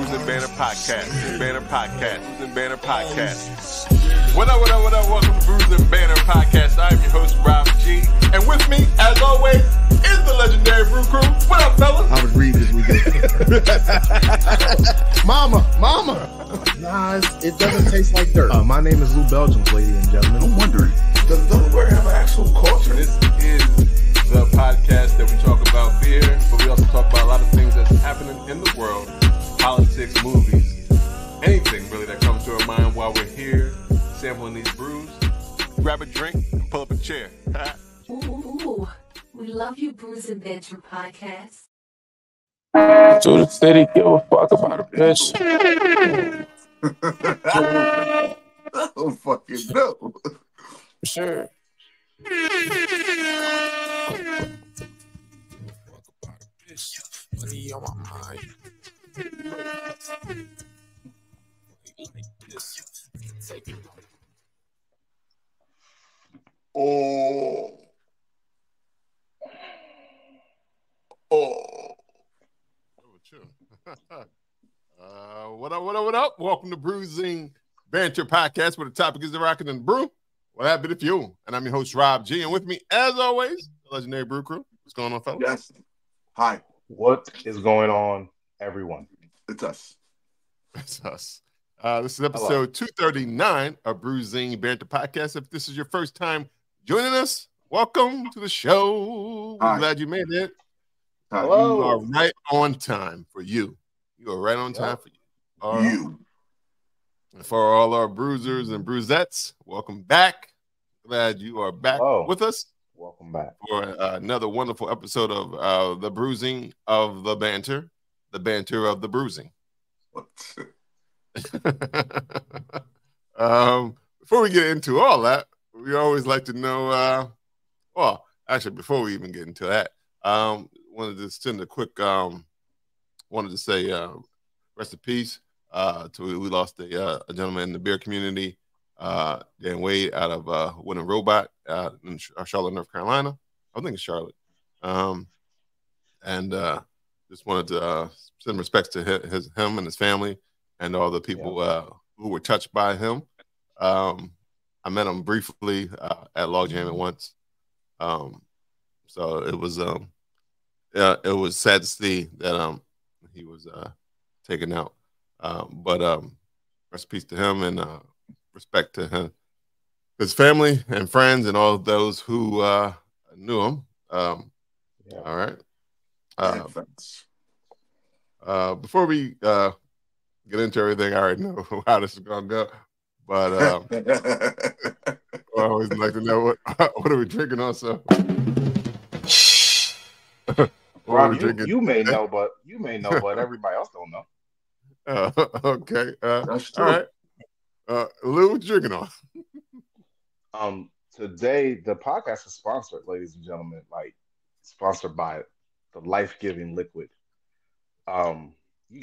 Brews and Banner Podcast. What up? Welcome to Brews and Banner Podcast. I'm your host, Rob G. And with me, as always, is the Legendary Brew Crew. What up, fellas? I was reading this weekend. Mama. Nah, it doesn't taste like dirt. My name is Lou Belgium, ladies and gentlemen. I'm wondering, does Delaware have an actual culture? This is the podcast that we talk about beer, but we also talk about a lot of things that's happening in the world, politics, movies, anything really that comes to our mind while we're here sampling these brews. Grab a drink and pull up a chair. Ooh, we love you, Brews and Banter Podcast. To the city, give a fuck about a bitch. I don't fucking know. Sure. Money on my mind. Oh. What up? Welcome to Bruising Banter Podcast, where the topic is the rockin' and brew. What happened if you? And I'm your host, Rob G. And with me, as always, the Legendary Brew Crew. What's going on, fellas? Yes. Hi. What is going on, everyone? It's us. It's us. This is episode 239 of Bruising Banter Podcast. If this is your first time joining us, welcome to the show. We're glad you made it. Hello. You are right on time for you. You are right on time for you. And for all our bruisers and bruisettes, welcome back. Glad you are back with us. Welcome back for another wonderful episode of the Bruising of the Banter of the Bruising. Before we get into all that, we always like to know. Well, actually, before we even get into that, wanted to send a quick. Wanted to say rest in peace. We lost a gentleman in the beer community, Dan Wade, out of Wooden Robot in Charlotte, North Carolina. I think it's Charlotte. And just wanted to send respects to him and his family and all the people who were touched by him. I met him briefly at Log Jam once. So it was sad to see that he was taken out. But rest in peace to him and respect to him, his family and friends and all those who knew him. All right. Before we get into everything, I already know how this is going to go. But I always like to know what are we drinking on. So, Rob, you may know, but everybody else don't know. Okay. That's true. All right. Lou, what you drinking on? Today the podcast is sponsored, ladies and gentlemen, sponsored by the life-giving liquid. You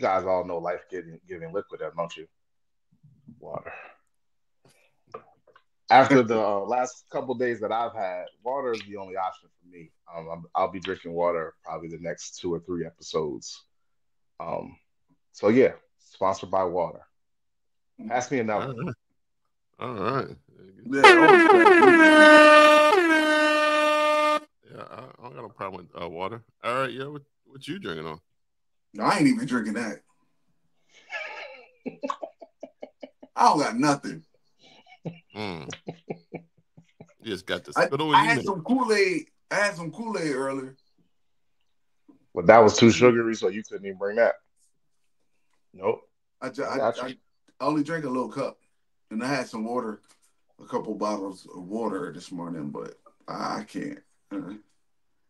guys all know life-giving liquid, don't you? Water. After the last couple days that I've had, water is the only option for me. I'll be drinking water probably the next 2 or 3 episodes. So yeah, sponsored by water. Pass me another. All right. Yeah, I don't got no problem with water. All right, yeah. What you drinking on? no, I ain't even drinking that. I don't got nothing. You just got the spittle. I had some Kool-Aid. I had some Kool-Aid earlier. But that was too sugary, so you couldn't even bring that. Nope. I only drank a little cup, and I had some water, a couple bottles of water this morning, but I can't.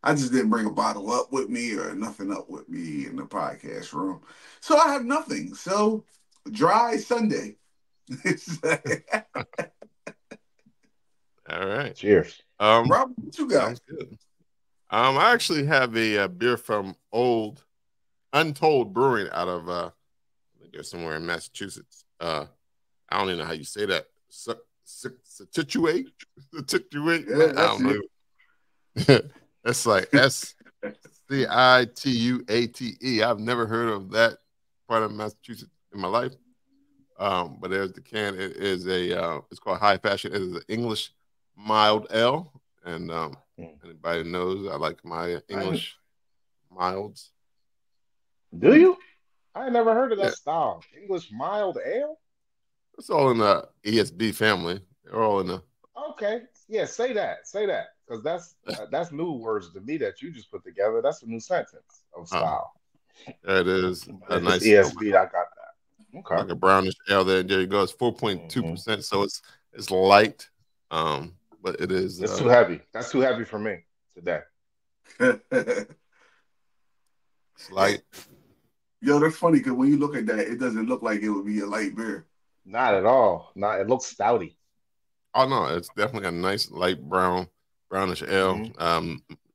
I just didn't bring a bottle up with me or nothing up with me in the podcast room. So I have nothing. So dry Sunday. All right. Cheers. Rob, what you got? Sounds good. I actually have a beer from Untold Brewing out of I think they're somewhere in Massachusetts. I don't even know how you say that. Situate. Yeah, I don't know. That's like SCITUATE. I've never heard of that part of Massachusetts in my life. But there's the can. It is it's called High Fashion. It is an English mild ale, and anybody knows I like my English milds. Do you? I never heard of Yeah, that style. English mild ale. it's all in the ESB family. They're all in the. Okay, yeah, say that, because that's new words to me that you just put together. That's a new sentence of style. There it is. A If it's nice ESB, I got that. Okay, like a brownish ale. There you go. It's 4.2%, so it's light. But it is. It's too heavy. That's too heavy for me today. It's light. Yo, that's funny because when you look at that, it doesn't look like it would be a light beer. Not at all. Not. It looks stouty. Oh no, it's definitely a nice light brownish ale.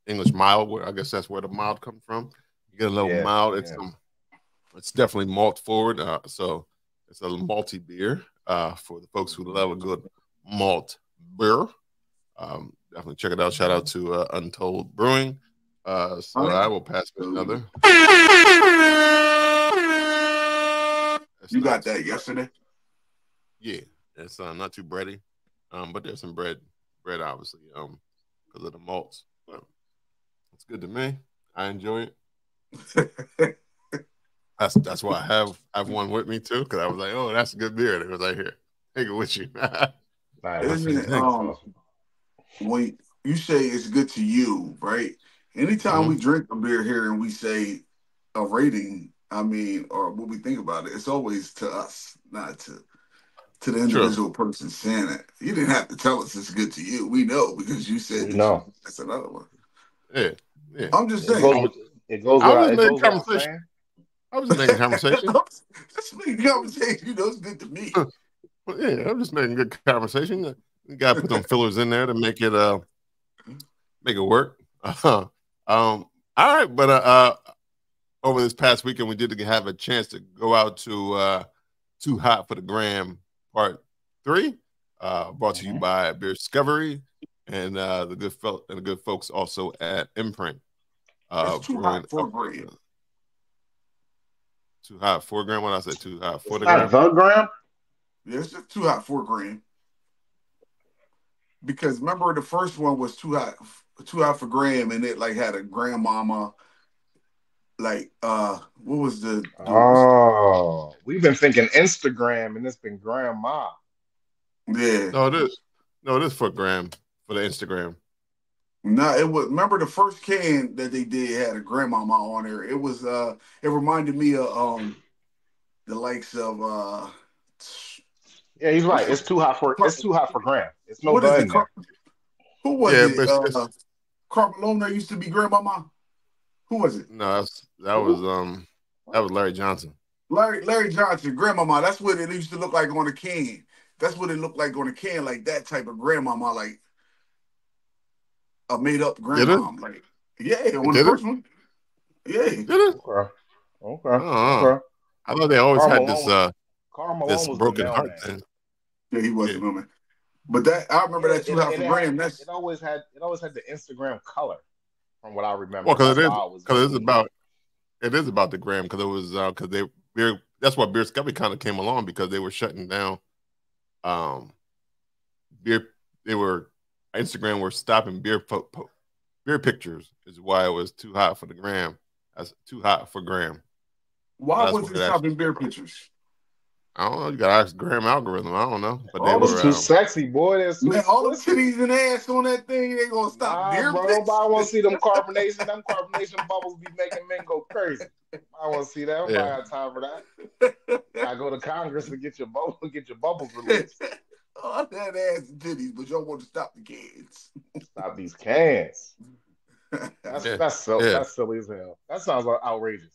English mild. I guess that's where the mild comes from. You get a little mild. It's definitely malt forward. So it's a malty beer for the folks who love a good malt beer. Definitely check it out. Shout out to Untold Brewing. So I will pass another. You got that yesterday? Yeah, it's not too bready, but there's some bread obviously, because of the malts. But it's good to me. I enjoy it. That's why I have one with me too, because I was like, oh, that's a good beer. And it was like, here, take it with you. When you say it's good to you, right? Anytime we drink a beer here and we say a rating, I mean, or what we think about it, it's always to us, not to the individual person saying it. You didn't have to tell us it's good to you. We know because you said that's another one. Yeah. I'm just saying. It goes without saying. I was just making conversation. Just making conversation. You know, it's good to me. Yeah, I'm just making good conversation. You got to put some fillers in there to make it work. All right, but over this past weekend, we did have a chance to go out to Too Hot for the Gram Part 3, brought to you by Beerscovery and the good folks also at Imprint. It's Too Hot for a Gram. Too Hot 4 gram. What I said, Too Hot for the gram. The gram? Yeah, it's just Too Hot 4 gram. Because remember, the first one was Too Hot for gram, and it like had a grandmama. Like, what was the? Oh, we've been thinking Instagram, and it's been grandma. Yeah. No, it is for gram for the Instagram. No, it was. Remember the first can that they did had a grandmama on there. It was. It reminded me of the likes of. Yeah, he's right. It's too hot for gram. It's no what is in there. Who was it? Carmelona used to be grandmama. Who was it? No, that was Larry Johnson. Larry Johnson, grandmama. That's what it used to look like on a can. That's what it looked like on a can, like that type of grandmama, like a made up grandma. Like, yeah, on the first one. Yeah. Did it? Okay. I thought they always had this broken heart thing. Yeah, he wasn't on it. But I remember that Too Hot for Gram. It always had the Instagram color, from what I remember. Well, because it is about the gram, because it was that's why Beerscovery kind of came along, because they were shutting down Instagram were stopping beer pictures, is why it was Too Hot for the Gram. That's Too Hot for Gram. Why was it stopping beer pictures? I don't know. You gotta ask Gram algorithm. I don't know. But they were too sexy, boy. Man, all the titties and ass on that thing, they gonna stop beer pictures. Nobody want to see them carbonation. Them carbonation bubbles be making men go crazy. I want to see that. I don't have time for that. I go to Congress to get your bubbles released. All that ass and titties, but y'all want to stop the cans. Stop these cans. That's silly as hell. That sounds outrageous.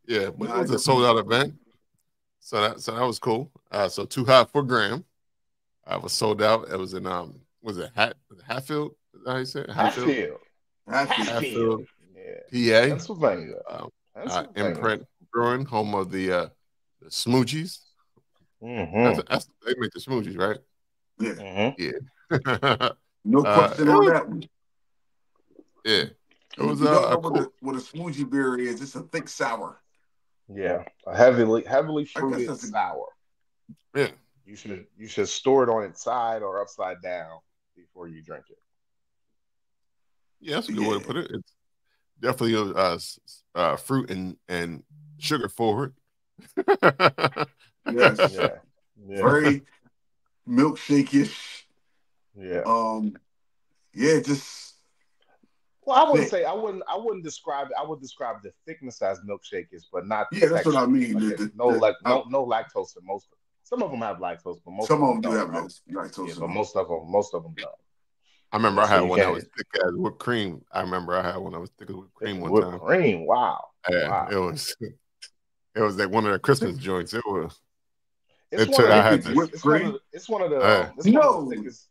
Yeah, but it was a sold out event. So that was cool. So Too Hot for Gram. I was sold out. It was in was it Hatfield? Is that how you say it? Hatfield. Yeah. PA. Pennsylvania. Imprint Brewing, home of the Smoochies. Mm-hmm. They make the Smoochies, right? Yeah. Mm-hmm. Yeah. No question on that one. Yeah. It was cool. What a smoothie beer is. It's a thick sour. Yeah, a heavily I guess fruited that's a sour. Yeah. You should store it on its side or upside down before you drink it. Yeah, that's a good way to yeah. put it. It's definitely fruit and sugar forward. Yes. Yeah, yeah, Very milkshake-ish. yeah. Yeah, just Well, I wouldn't thick. say I wouldn't describe it. I would describe the thickness as milkshakers, but not the Yeah, that's what I texture. mean. Like it's no like no lactose in most of them. Some of them have lactose, but most Some of of them them do don't. have Yeah, lactose in but them. most of them don't. I remember Yeah, I so had you one that was can't. thick as whipped cream. I remember I had one that was thick as whipped Thick cream as one whipped time. cream. Wow, Yeah, wow. it was like one of the Christmas joints. It was. It's It one took. of the I had Thick as to. thickest. whipped cream. It's one of the No, thickest.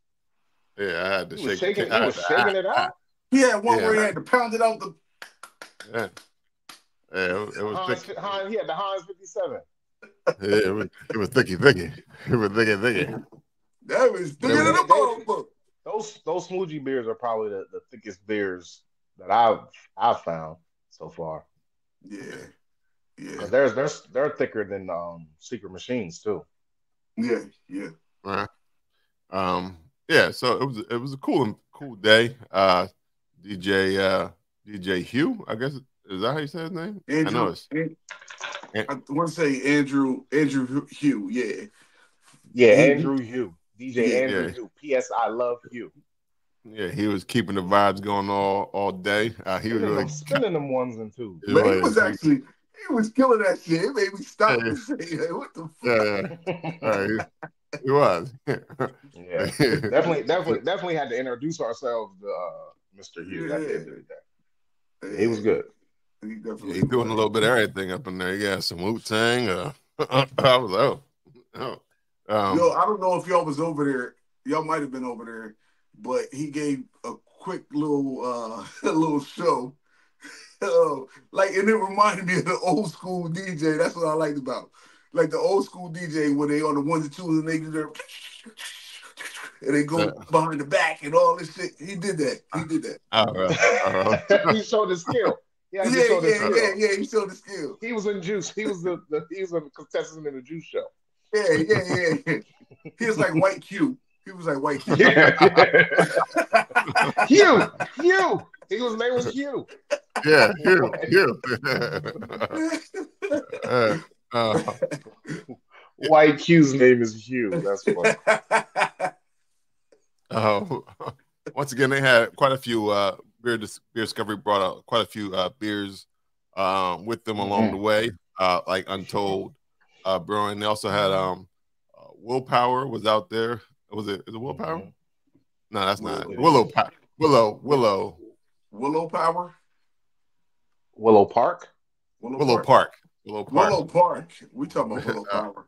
Yeah, I had to He was shake. shaking. He I was had to. shaking it out. he had one Yeah, where he had to pound it out the. yeah, yeah. It was thick. He had the Heinz 57. Yeah, it was thicky, thicky. It was thicky, thicky. That was But thicker it than was. a motherfucker. Those smoothie beers are probably the thickest beers that I've found so far. Yeah, yeah, Because they're thicker than Secret Machines too. yeah, yeah. Right. Um. Yeah. So it was a cool day. DJ DJ Hugh. I guess is that how you say his name? I know Andrew, it's. I want to say Andrew Hugh. Yeah, Yeah, he, Andrew Hugh, DJ yeah, Andrew Yeah. Hugh. P.S. I love Hugh. Yeah, he was keeping the vibes going all day. He was really, Spinning them ones and twos. it man. was, He was killing that shit. It made me stop yeah, and say, hey, what the fuck? yeah, he was. Yeah, definitely had to introduce ourselves to Mr. Hugh at the Yeah, end of the day. Yeah, he was yeah, good. he Yeah, definitely he doing a was. little bit of everything up in there. Yeah, some Wu Tang. I was Yo, um, I don't know if y'all was over there. Y'all might have been over there, but he gave a quick little a little show. And it reminded me of the old school DJ. That's what I liked about. Like the old school DJ when they on the ones and twos and they do their and they uh, go behind the back and all this shit. He did that. He did that. He showed his skill. He Yeah, actually showed his yeah, skill. yeah, yeah. He showed the skill. He was in Juice. He was a contestant in the Juice show. Yeah, yeah, yeah, yeah. He was like White Q. He was like White Q. Yeah. Hugh. His name was Hugh. yeah, Hugh. uh, uh, White Q's name is Hugh. That's funny. uh, once again, they had quite a few Beerscovery brought out quite a few beers with them along the Mm-hmm. way, like Untold Brewing. They also had Willpower was out there. Is it Willpower? Mm-hmm. No, that's not Willow, Willow. Willow. Willow Power. Willow Park. Willow Willow Park. Park. Willow Park. Willow Park. We talking about Willow Power.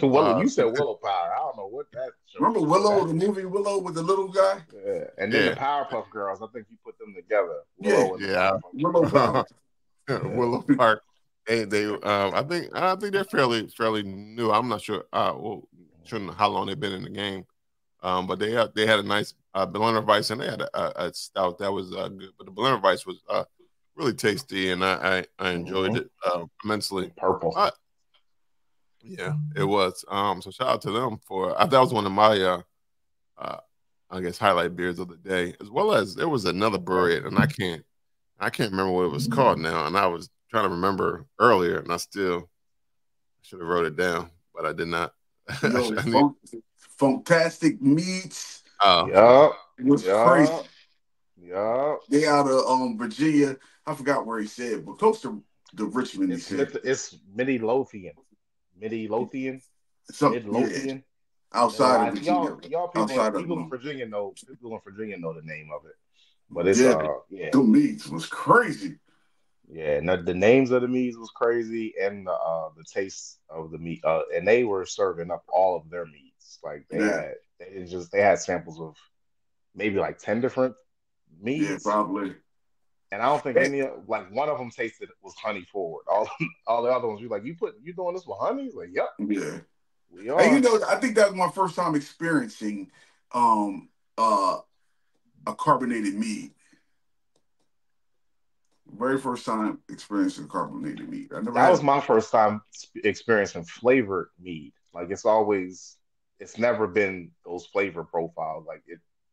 Willow. You said Willow Power. I don't know what that. Remember Willow, the movie Willow with the little guy? Yeah. And then the Yeah. Powerpuff Girls. I think you put them together. Yeah. Willow and the Yeah. Powerpuff Willow Girls. Power. Willow Park. They I think they're fairly new. I'm not sure sure how long they've been in the game. But they had a nice Berliner Weiss and they had a stout that was good. But the Berliner Weiss was really tasty and I enjoyed it immensely. Purple. Yeah, it was. So shout out to them for that was one of my I guess highlight beers of the day, as well as there was another brewery and I can't remember what it was called now, and I was trying to remember earlier, and I should have wrote it down, but I did not. Yo, Fantastic Meats. Yup. It was crazy. Yup. They out of Virginia. I forgot where he said, but close to the Richmond. It's Midlothian. Midlothian. Yeah. Outside of Virginia. Y'all people in Virginia know the name of it. But it's the meats was crazy. Yeah, and the names of the meats was crazy, and the taste of the meat. And they were serving up all of their meats. Like they had samples of maybe like 10 different meats. Yeah, probably. And I don't think like one of them tasted was honey forward. All the other ones, you doing this with honey? Like, yep. Yeah. We are. And I think that was my first time experiencing a carbonated mead. very first time experiencing carbonated mead. I never That had was it. my first time experiencing flavored mead. Like it's never been those flavor profiles. Like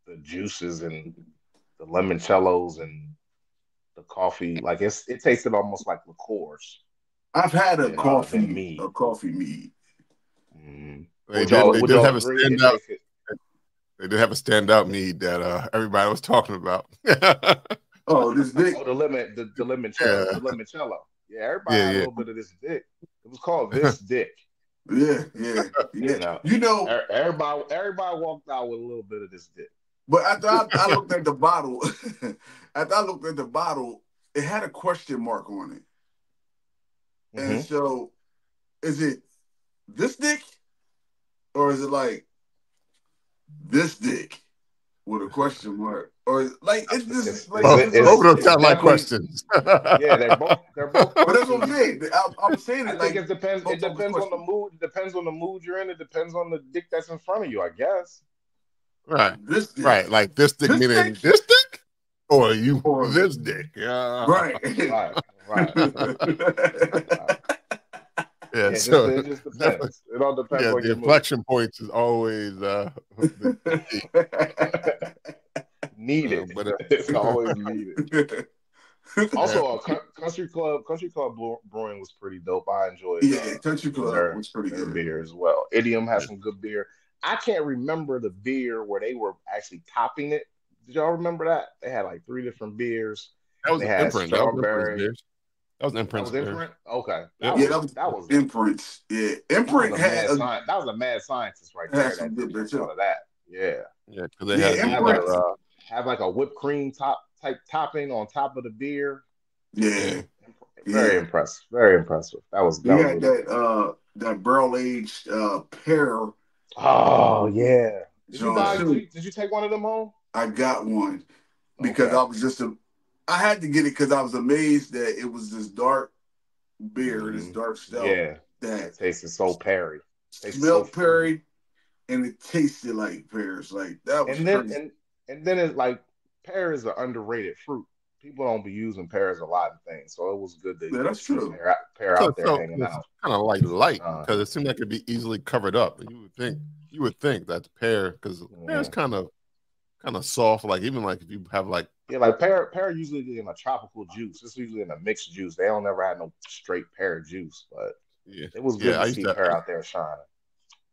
the juices and the limoncellos and the coffee. Like it tasted almost like liqueurs I've had than mead. a coffee mead. Mm. They Would did y'all have a agree? It standout. tasted. They did have a standout mead that everybody was talking about. Oh, this dick. Oh, the Yeah, limoncello. Yeah, everybody yeah, had a yeah. little bit of this dick. It was called this dick. Yeah. You know, You know, everybody walked out with a little bit of this dick. but after I looked at the bottle, it had a question mark on it. And Hmm. so, is it this dick or is it like this dick with a question mark? Or like it's just like Both, it's like. both of them It's sound like definitely questions. yeah. They're both But that's what I'm questions. saying. I'm saying I it think like it depends. both It of them is depends on the questions. mood. It depends on the mood you're in. It depends on the dick that's in front of you. I guess. Right, This dick, right. Like this dick this dick, meaning this dick, or you or this dick. Yeah, right. Right. Right. Right. yeah. Yeah. So It just definitely, depends. It all depends yeah. on The your mood. inflection points is always the key. Needed. But It's always needed. yeah, Also, Country Club Brewing was pretty dope. I enjoyed Yeah, Country Club was pretty their good. beer as well. Idiom has yeah. some good beer. I can't remember the beer where they were actually topping it. Did y'all remember that? They had like three different beers, That and was they had imprint. That was imprint's strawberry. beers. That was That imprint's was beers. Imprint. Okay, Yep. Yeah, that was that was Imprints. Yeah, that was Imprint a mad science. had That was a mad scientist right there some that good beer thought too. of that. Yeah, Yeah, because they had Yeah, the Imprint. have like a whipped cream type topping on top of the beer. Yeah, yeah. Very yeah. impressed. Very impressive. They That was had really good. that barrel aged pear Oh yeah. joint too. Did you take one of them home? I got one because Okay. I was I had to get it because I was amazed that it was this dark beer, this Hmm. dark stout Yeah. that That tasted so perry. Tasted so smelled fruity. perry and it tasted like pears. Like that was And then crazy. and then it's like pear is an underrated fruit. People don't be using pears a lot of things, so it was good Yeah, to that's see true. pear So, out there so hanging it's out. kind of like light Uh, because it seemed like it'd be easily covered up. You would think that's pear because pear is mhm. kind of soft. Like even like if you have like Yeah, like pear usually in a tropical juice. It's usually in a mixed juice. They don't ever have no straight pear juice, but yeah, it was good yeah. to see pear I out there shining.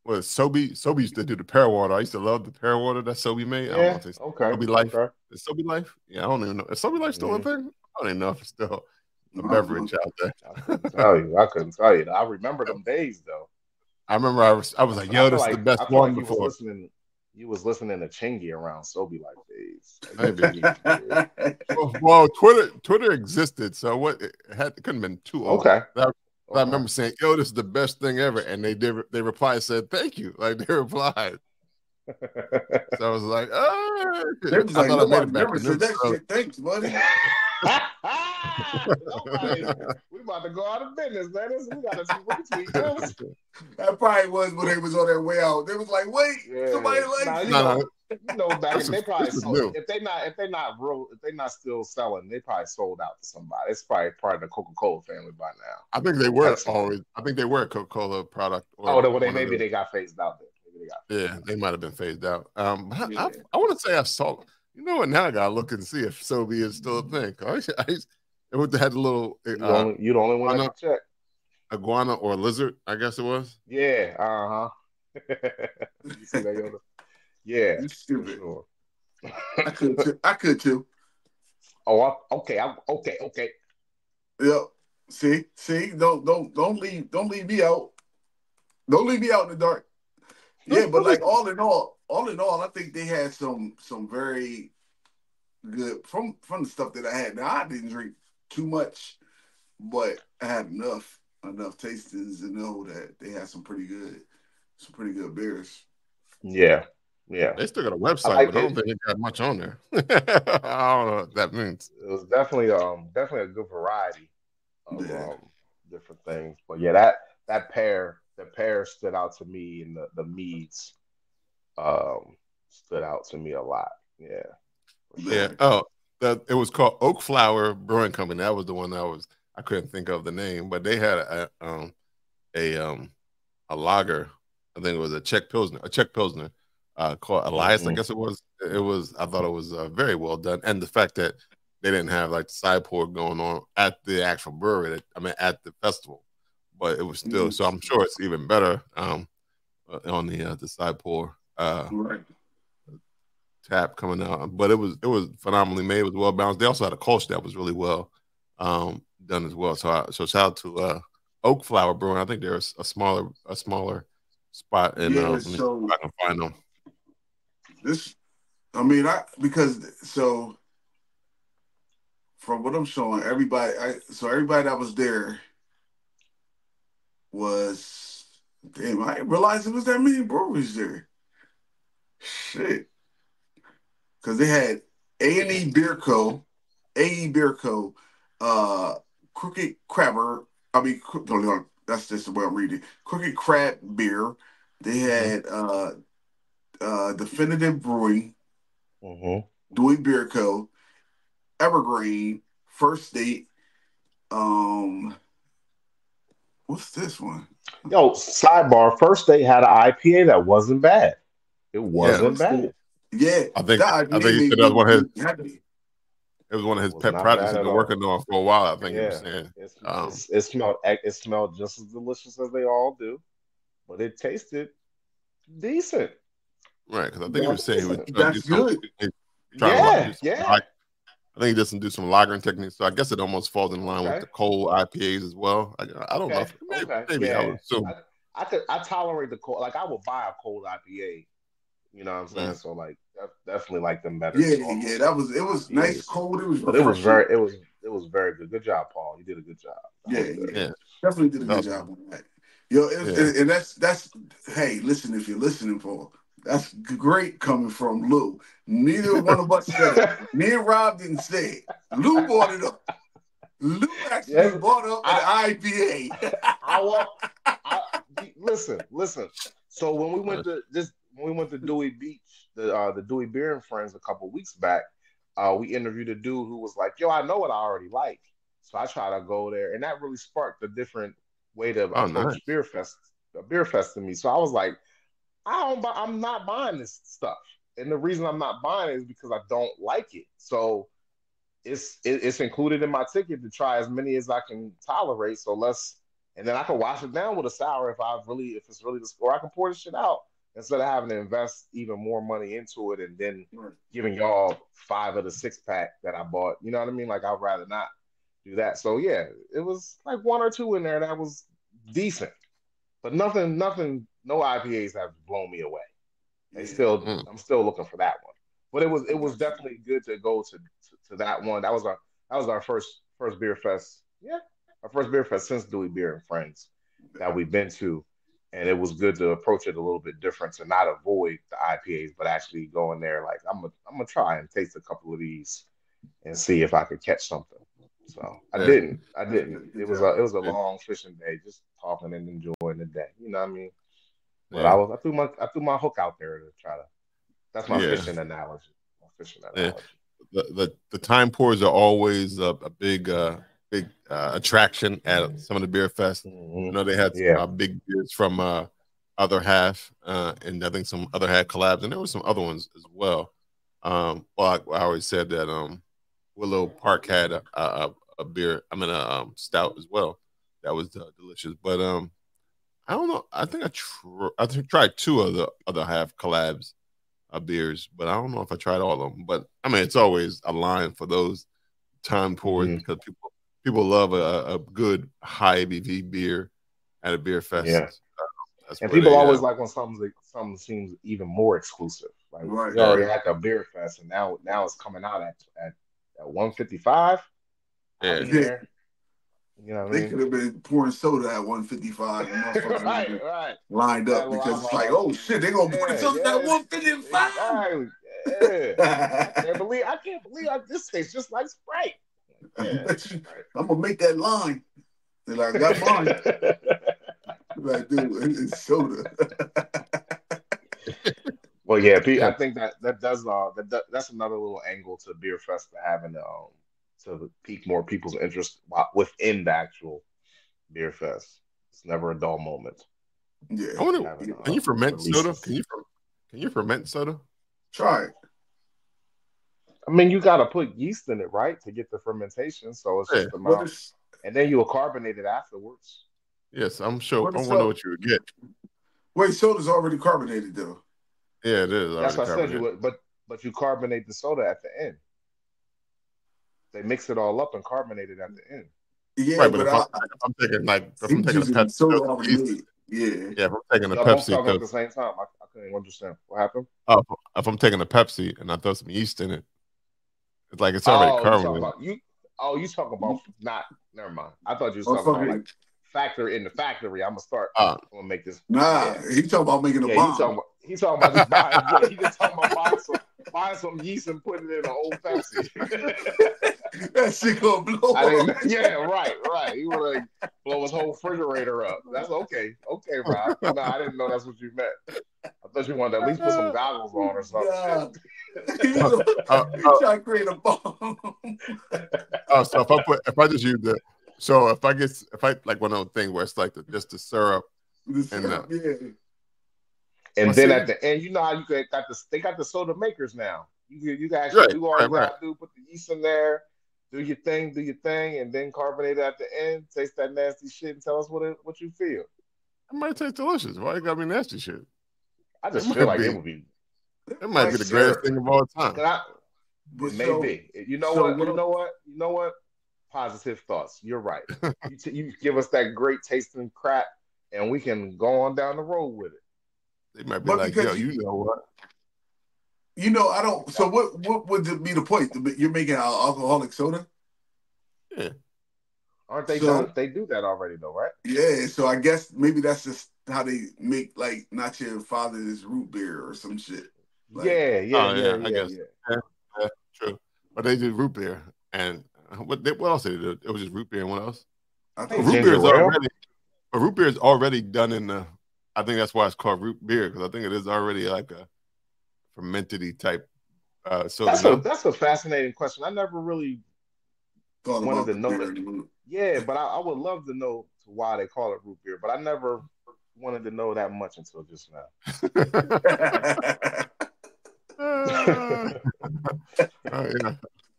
was Sobe used to do the pear water. I used to love the pear water that Sobe made. I don't know Yeah. if it's Okay. Sobe Life. Okay. Is Sobe Life? Yeah, I don't even know. Is Sobe Life still a Hmm. thing? I don't even know if it's still a Uh-huh. beverage out there. I couldn't tell you. I couldn't tell you. I remember them days though. I remember I was like, I yo, feel this is the like best I feel one like you was before. listening. You was listening to Chingy around Sobe Life days. Like the Maybe. Chingy days. Well, Twitter existed, so it couldn't have been too old. Okay. I Okay. remember saying, "Yo, this is the best thing ever," and they replied said, "Thank you." Like they replied, so I was like, "Oh, They was I like, thought I made nobody it back never then." It said was that early. shit. Thanks, buddy. Nobody. We about to go out of business, man. We gotta retweet this. That probably was when they was on their way out. They was like, wait, somebody Yeah. Nah, likes it. No, back they probably this was sold new. if they not still selling, they probably sold out to somebody. It's probably part of the Coca-Cola family by now. I think they Or were Pepsi. always. I think they were a Coca-Cola product or Oh, well, one of maybe those. they got phased out then. Maybe they got phased Yeah, they might have been phased out. But out. I want to say I saw. You know what? Now I gotta look and see if Sobe is still a thing. It had a little You the only one that iguana, can check. iguana or lizard, I guess it was. Yeah, you see that, Yoda? Yeah, You for stupid. sure. I could too. I could too. Okay. Okay. Yep. See, don't leave me out. Don't leave me out in the dark. Yeah, but like all in all, I think they had some very good from the stuff that I had. Now I didn't drink too much, but I had enough tastings to know that they had some pretty good beers. Yeah, yeah. They still got a I website, but liked I it. don't think it got much on there. I don't know what that means. It was definitely a good variety of Yeah. different things. But yeah, that pair stood out to me, and the meads stood out to me a lot. Yeah, for Yeah. sure. Oh, it was called Oak Flower Brewing Company. That was the one I couldn't think of the name, but they had a lager. I think it was a Czech Pilsner, called Elias. I guess it was. It was. I thought it was very well done, and the fact that they didn't have like the side pour going on at the actual brewery. At the festival, but it was still. So I'm sure it's even better on the side pour tap coming out. But it was phenomenally made. It was well balanced. They also had a culture that was really well done as well. So shout out to Oak Flower Brewing. I think there's a smaller spot, and so I can find them. From what I'm showing, everybody that was there was, damn, I didn't realize it was that many breweries there. Shit. Because they had A&E Beer Co, Crooked Crabber, that's just the way I'm reading. Crooked Crab Beer. They had Definitive Brewing, Dewey Beer Co, Evergreen, First State. What's this one? Yo, sidebar. First State had an IPA that wasn't bad. It wasn't bad. Yeah, I think he said that was one of his. It was one of his pet projects he's been working on for a while. I think he was saying. It smelled just as delicious as they all do, but it tasted decent. Right, because I think he was saying he was. That's good. I think he doesn't do some lagering techniques, so I guess it almost falls in line with the cold IPAs as well. I don't know. Maybe I would assume. I tolerate the cold. Like I would buy a cold IPA. You know what I'm saying? So like, I definitely like them better. Yeah. It was nice, cold. It was very good. Good job, Paul. You did a good job. Yeah. Definitely did a good job on that. Yo, and that's hey, listen, if you're listening, Paul. That's great coming from Lou. Neither one of us said it. Me and Rob didn't say it. Lou brought it up. Lou actually brought up an IPA. Listen. So when we went to Dewey Beach, the Dewey Beer and Friends a couple weeks back, we interviewed a dude who was like, "Yo, I know what I already like." So I try to go there, and that really sparked a different way to approach beer fest to me. So I was like, I'm not buying this stuff, and the reason I'm not buying it is because I don't like it. So it's included in my ticket to try as many as I can tolerate. So and then I can wash it down with a sour if it's really the score. I can pour this shit out instead of having to invest even more money into it and then giving y'all 5 of the 6-pack that I bought. You know what I mean? Like I'd rather not do that. So yeah, it was like 1 or 2 in there that was decent, but nothing. No IPAs have blown me away. I'm still looking for that one. But it was definitely good to go to that one. That was our first beer fest. Yeah, our first beer fest since Dewey Beer and Friends that we've been to, and it was good to approach it a little bit different, to not avoid the IPAs, but actually go in there like I'm gonna try and taste a couple of these and see if I could catch something. So I didn't. It was a long fishing day, just talking and enjoying the day. You know what I mean? But I threw my hook out there to try to. That's my fishing analogy. The time pours are always a big attraction at some of the beer fests. You know, they had some big beers from Other Half, and I think some Other Half collabs, and there were some other ones as well. I always said that Willow Park had a beer, a stout as well. That was delicious, but I don't know. I think I tried 2 of the Other Half collabs beers, but I don't know if I tried all of them. But I mean, it's always a line for those time pours because people love a good high ABV beer at a beer fest. Yeah, and people always like when something seems even more exclusive. Like we already had the beer fest, and now it's coming out at 155. Yeah. You know what I they mean? could have been pouring soda at 155 and motherfuckers right. lined up because it's like, oh shit, they're gonna pour soda at 155. Exactly. Yeah. I can't believe this tastes just like Sprite. Yeah. I'm gonna make that line. They're like, I got mine. Like, dude, it's soda. But yeah, Yeah. I think that's another little angle to Beer Fest to having to pique more people's interest within the actual Beer Fest. It's never a dull moment. Yeah. I wonder, Having can you ferment soda? releases. Can you ferment soda? Try it. I mean, you got to put yeast in it, right, to get the fermentation. So it's Yeah. just What amount, is and then you'll carbonate it afterwards. Yes, I'm sure. what I is wonder soda? what you would get. Wait, soda's already carbonated though. Yeah, it is That's already what I said you carbonated. would, but you carbonate the soda at the end. They mix it all up and carbonate it at the end. Yeah, Right, but but if I'm taking if I'm he's taking a using Pepsi, soda throw some already yeast. made. Yeah. Yeah, if I'm taking a Y'all both Pepsi, talking at throw, the same time. I couldn't understand what happened. if I'm taking a Pepsi and I throw some yeast in it, it's like it's already Oh, you talking carbonated. about you? Oh, you talking about not? Never mind. I thought you was talking about like Motherfucker. factory in the factory. I'm gonna start. Uh, I'm gonna make this. Nah, Yeah, he talking about making a yeah. bomb. He talking about just buying. Yeah, he just talking about buying some yeast and putting it in an old Pepsi. That shit gonna blow I didn't. up. Yeah, right. He would like blow his whole refrigerator up. That's okay. Okay, Rob. No, I didn't know that's what you meant. I thought you wanted to at least put some goggles on or some Nah. shit. He trying to create a bomb. so if I just use if I like one of those things where it's like just the syrup The syrup, yeah. And I then see. at the end, you know how they got the soda makers now. You can actually do all you gotta do, put the yeast in there, do your thing, and then carbonate it at the end, taste that nasty shit and tell us what you feel. It might taste delicious. Why you got me nasty shit? I just feel like it would be It might be the greatest thing of all time. It may be. You know what? Positive thoughts. You're right. You give us that great tasting crap, and we can go on down the road with it. They might be But like, yo, you know what? You know, I don't. So what would be the point? You're making alcoholic soda? Yeah. Aren't they done? They do that already, though, right? Yeah. So I guess maybe that's just how they make like not your father's root beer or some shit. Like, I guess. Yeah, true. But they did root beer, and what else did they do? It was just root beer, and what else? I think root beer is already done in the. I think that's why it's called root beer, because I think it is already like a fermented type soda. That's a fascinating question. I never really wanted to know that. Yeah, but I would love to know why they call it root beer, but I never wanted to know that much until just now.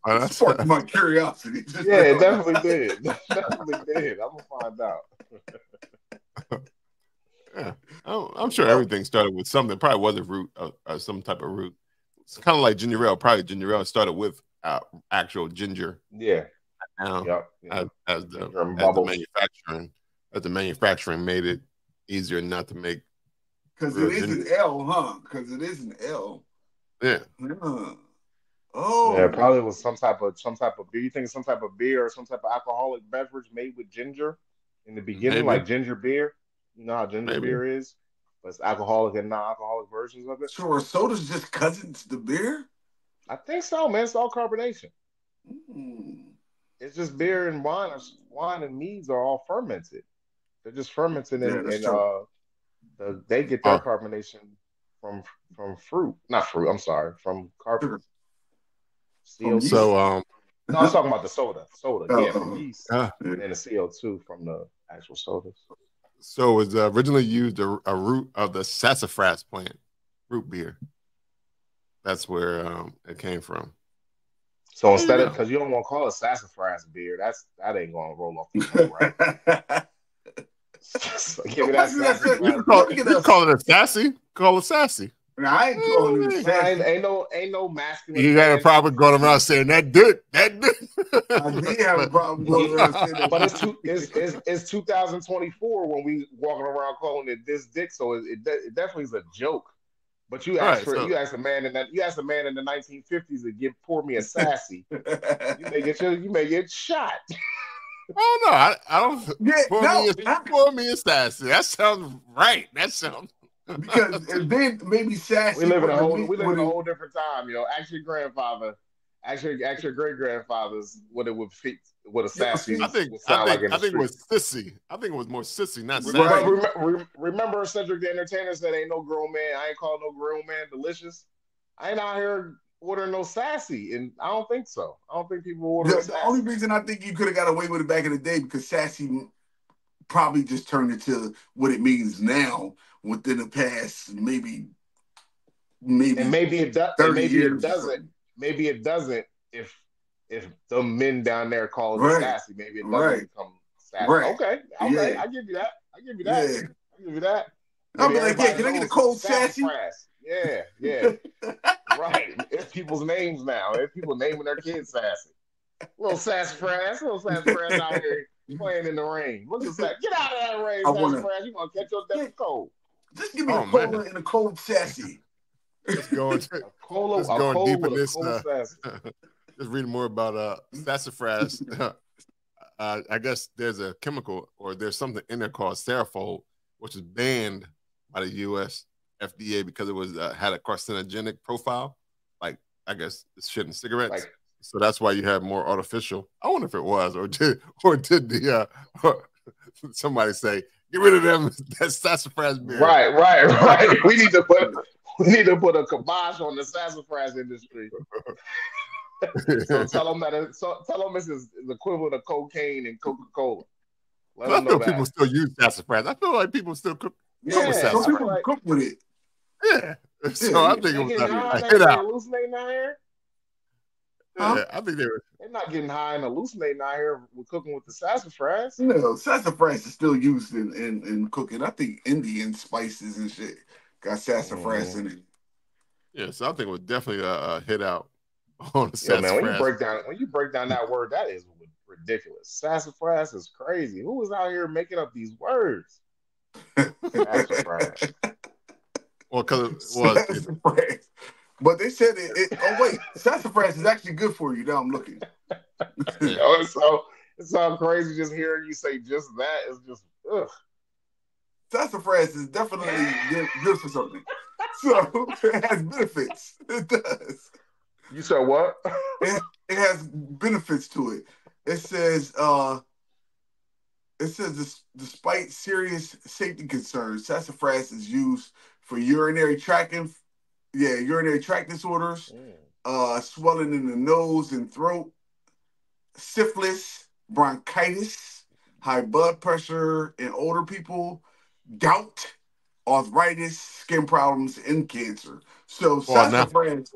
Yeah. Sparked my curiosity. Yeah, it definitely did. Definitely did. I'm gonna find out. Yeah, I'm sure everything started with something. Probably was a root, some type of root. It's kind of like ginger ale. Probably ginger ale started with actual ginger. Yeah. As the manufacturing made it easier not to make. Because it is an L, huh? Because it is an L. Yeah. Oh. Yeah, probably was some type of beer. You think some type of beer or some type of alcoholic beverage made with ginger in the beginning, like ginger beer. You know how ginger beer is, but it's alcoholic and non-alcoholic versions of it. Sure, soda's just cousins to beer. I think so, man. It's all carbonation. It's just beer and wine. Wine and meads are all fermented. They're just fermented, they get their carbonation from fruit, not fruit. I'm sorry, from carbon. CO2. So, no, I'm talking about the soda. From yeast, and then the CO2 from the actual sodas. So it was originally used a root of the sassafras plant, root beer. That's where it came from. So instead of, because you don't want to call it sassafras beer, that ain't gonna roll off the tongue, right? Give me that sassafras. You can call it a sassy. Call it sassy. I ain't calling it sassy. Ain't no masculine. You got a problem going around saying that dick. I did have a problem going around saying that. But it's 2024 when we walking around calling it this dick, so it definitely is a joke. But you asked you asked a man in the 1950s to pour me a sassy. you may get shot. Oh no, I don't. Pour me a sassy. That sounds right. That sounds. Because and then maybe sassy. We live in a whole different time, yo. Ask your grandfather Ask your great grandfathers what it would fit, what a sassy I think would sound like in the I think it street. was sissy. I think it was more sissy, not sassy. Right. Remember Cedric the Entertainer said, "Ain't no grown man. I ain't calling no grown man delicious." I ain't out here ordering no sassy, and I don't think so. I don't think people order no The only sassy. reason I think you could have got away with it back in the day because sassy probably just turned into what it means now within the past And maybe maybe it does. And 30 years or something. Maybe it doesn't. If the men down there call it a Right. sassy, maybe it doesn't Right. become sassy. Right. Okay. Yeah. I give you that. Yeah. I give you that. I'll Maybe be like, yeah, everybody can I get a knows cold it's a sassy? sassafras. Yeah. Right. It's people's names now. It's people naming their kids sassy. Little sassafras out here playing in the rain. Look at that. Get out of that rain, I wanna sassafras. You're going to catch your death cold. just give me Oh, a cola man. and a cold sassy. Let's go A cola, let's a go cold deep in with a this. cold sassy. Just reading more about sassafras. I guess there's a chemical or there's something in there called Serafol, which is banned by the U.S. FDA because it was had a carcinogenic profile. Like I guess it's shit in cigarettes. Like, so that's why you have more artificial. I wonder if it was or did the somebody say get rid of them that sassafras beer. right. We need to put a kibosh on the sassafras industry. So tell them this is the equivalent of cocaine and Coca-Cola. Let I them know feel that. people still use sassafras. I feel like people still cook with Yeah, some sassafras. people cook with it. Yeah. So I think it was They hit out. hallucinating out here. Yeah, I think they were. They're not getting high and hallucinating out here with cooking with the sassafras. No, sassafras is still used in cooking. I think Indian spices and shit got sassafras in it. Yeah, so I think it was definitely a hit out on the Yeah, sassafras. man, when you break down that word, that is ridiculous. Sassafras is crazy. Who was out here making up these words? Sassafras. Well, because it was. Sassafras. But they said oh wait, sassafras is actually good for you. Now I'm looking. It's so crazy just hearing you say just that. It's just ugh. Sassafras is definitely good for something. So it has benefits. It does. You said what? It has benefits to it. It says despite serious safety concerns, sassafras is used for urinary tract disorders, swelling in the nose and throat, syphilis, bronchitis, high blood pressure in older people, gout, arthritis, skin problems, and cancer. So sassafras,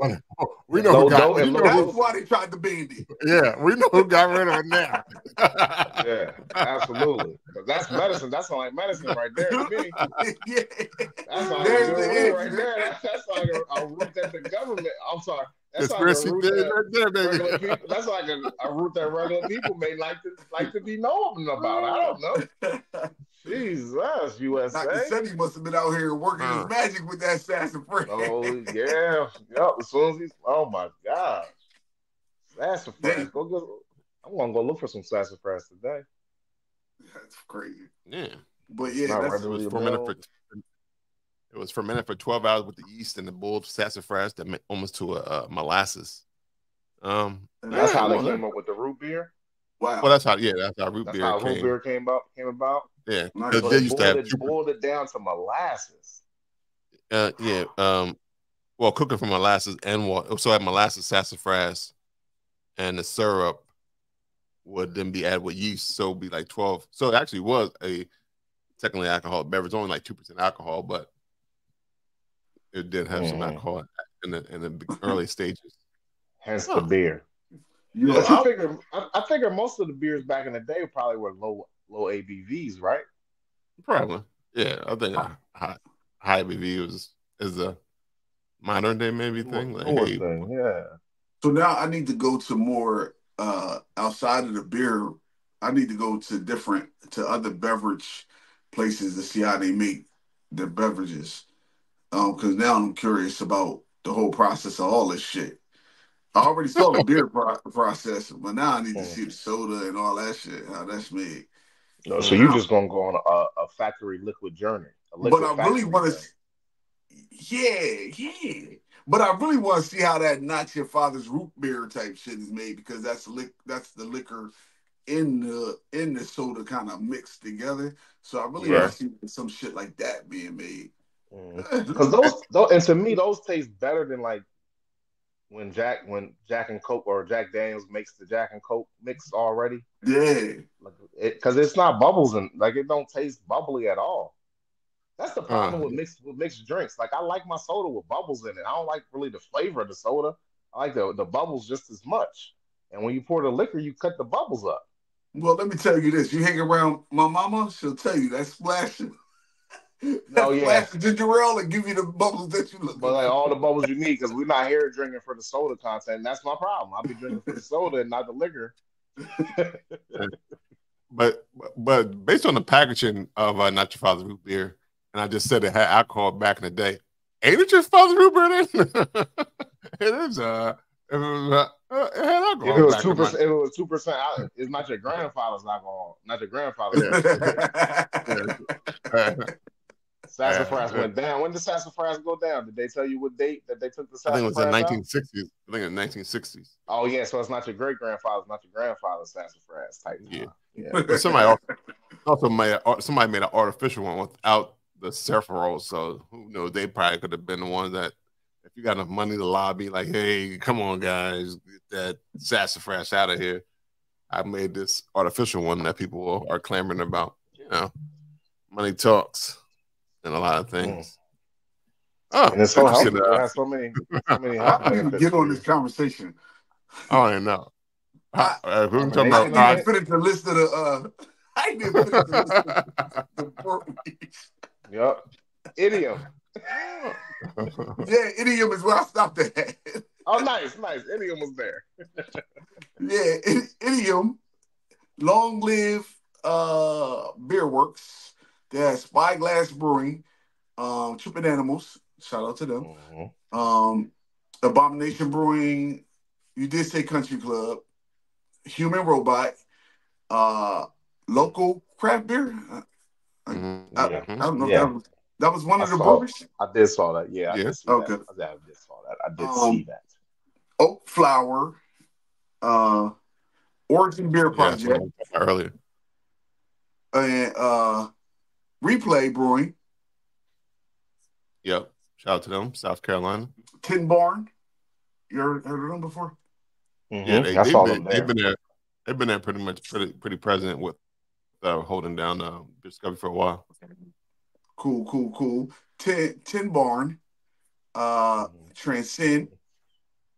we know who got. That's why they tried to ban it. Yeah, we know who got rid of it now. Yeah, absolutely. That's medicine. That's like medicine right there to me. Yeah. That's like a right there. That's like a root that the government. I'm sorry. That's like a root that regular people. That's like a root that regular people may like to be knowing about. I don't know. Jesus, USA. Dr. Sunny must have been out here working his magic with that sassafras. Oh yeah, yep. As soon as he's, oh my God, sassafras. I'm gonna go look for some sassafras today. That's crazy. Yeah, but yeah, it was fermented for 12 hours with the yeast and the boiled sassafras that made almost to a molasses. That's how they came up with the root beer. Wow. Well, that's how root beer came about. Yeah, so they used to have boiled it down to molasses. Well, cooking from molasses and water. So I had molasses, sassafras, and the syrup would then be added with yeast. So it'd be like 12. So it actually was a technically alcoholic beverage, only like 2% alcohol, but it did have some alcohol in the early stages. Hence the beer. Yeah, I figure most of the beers back in the day probably were low ABVs, right? Probably. Yeah, I think high ABV is a modern day maybe thing. Yeah. So now I need to go to more outside of the beer. I need to go to other beverage places to see how they make their beverages. Because now I'm curious about the whole process of all this shit. I already saw the beer process, but now I need to see the soda and all that shit, how that's made. No, so you're just gonna go on a factory liquid journey. But I really want to. Yeah. But I really want to see how that not your father's root beer type shit is made because that's the liquor in the soda kind of mixed together. So I really want Yeah. to see some shit like that being made. Because those, and to me, those taste better than like when Jack and Coke or Jack Daniels makes the Jack and Coke mix already. Yeah. Like because it's not bubbles and like it don't taste bubbly at all. That's the problem with mixed drinks. Like I like my soda with bubbles in it. I don't like really the flavor of the soda. I like the bubbles just as much. And when you pour the liquor, you cut the bubbles up. Well, let me tell you this. You hang around my mama, she'll tell you that splashing. No, That yeah. splash of ginger ale and give you the bubbles that you But looking like for. all the bubbles you need, because we're not here drinking for the soda content. And that's my problem. I'll be drinking for the soda and not the liquor. But based on the packaging of Not Your Father's Root Beer, and I just said it had alcohol back in the day, ain't it your father's root beer then? It is. It had If alcohol it was back in my 2%, if it was 2%, it's not your grandfather's alcohol, not your grandfather's yeah. root beer. Yeah. Sassafras went down. When did sassafras go down? Did they tell you what date that they took the I think it was in sassafras out? 1960s. I think in 1960s. Oh yeah, so it's not your great grandfather's, not your grandfather's sassafras type. Yeah. Yeah. But somebody made an artificial one without the saffron. So who knows? They probably could have been the ones that, if you got enough money to lobby, like, hey, come on, guys, get that sassafras out of here. I made this artificial one that people are clamoring about. You know, money talks and a lot of things. Oh, And it's so healthy. It has so many health I didn't even benefits get for on you. this conversation. I don't know. I Who Carbonation talking didn't about? even finish the list of the. I didn't even finish the list of the breweries. Yep. Idiom. Yeah, idiom is where I stopped at. Oh, nice. Idiom was there. Yeah, idiom. Long live Beer Works. They have Spyglass Brewing, Trippin' Animals. Shout out to them. Abomination Brewing. You did say Country Club. Human Robot. Local Craft Beer. I don't know if that was one of the breweries. I did saw that. Yeah, I did see Okay. that. I did saw that. I did see that. Oak Flower. Origin Beer Project. Earlier. And Replay Brewing. Yep. Shout out to them, South Carolina. Tin Barn. You ever heard of them before? Yeah, they've been there. They've been there pretty present with holding down Beerscovery for a while. Cool. Tin Barn. Transcend.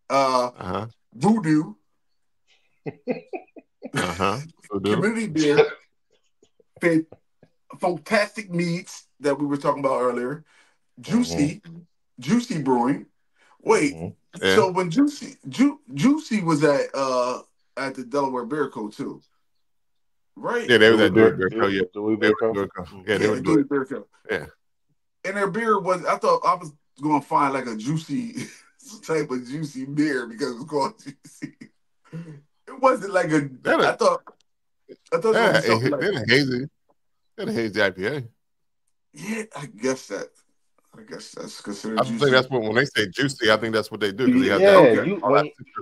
Voodoo. Community Beer. Fantastic Meats that we were talking about earlier. Juicy Brewing. Wait, so when Juicy was at the Delaware Beer Co too, right? Yeah, they were at Dewey Beer Co. Yeah, they were Dewey Beer Co. Yeah, and their beer was. I thought I was going to find like a juicy type of juicy beer because it was called Juicy. It wasn't like a. I thought it was something like hazy. They had a hazy IPA. Yeah, I guess that's considered I juicy. think that's what when they say juicy, I think that's what they do.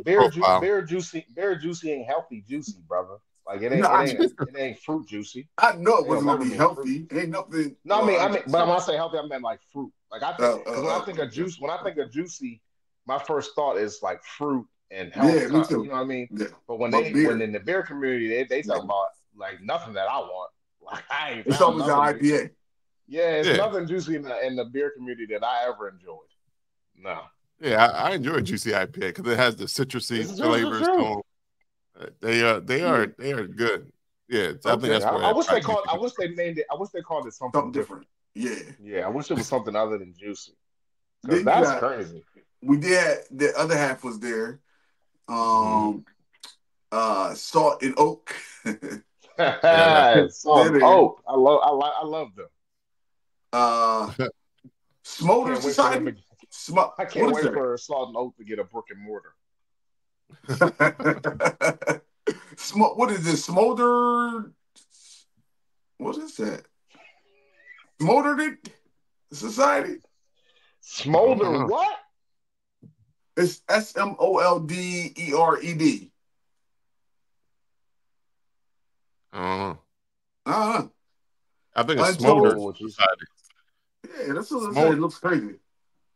Beer juicy ain't healthy juicy, brother. Like it ain't fruit juicy. I know it wasn't gonna be healthy. It ain't nothing. No, I mean, but when I say healthy, I meant like fruit. Like I think because when I think of juice, when I think of juicy, my first thought is like fruit and health. Yeah, me too. You know what I mean? Yeah. But when in the beer community, they talk about like nothing that I want. Like I ain't it's always an IPA. Yeah, it's nothing juicy in the beer community that I ever enjoyed. No. Yeah, I enjoy juicy IPA because it has the citrusy flavors. They are good. Yeah, I think that's where I wish they named it. I wish they called it something different. Yeah. I wish it was something other than juicy. That's crazy. We did. The other half was there. Salt and Oak. Salt and Oak. I love them. Smolder Society. I can't wait for Salt and Oak to get a brick and mortar. What is this? Smolder? What is that? Smoldered Society? Smolder what? It's SMOLDERED. I don't know. Uh-huh. I think it's Smoldered Untold. What you Society. Yeah, that's what I said. It looks crazy.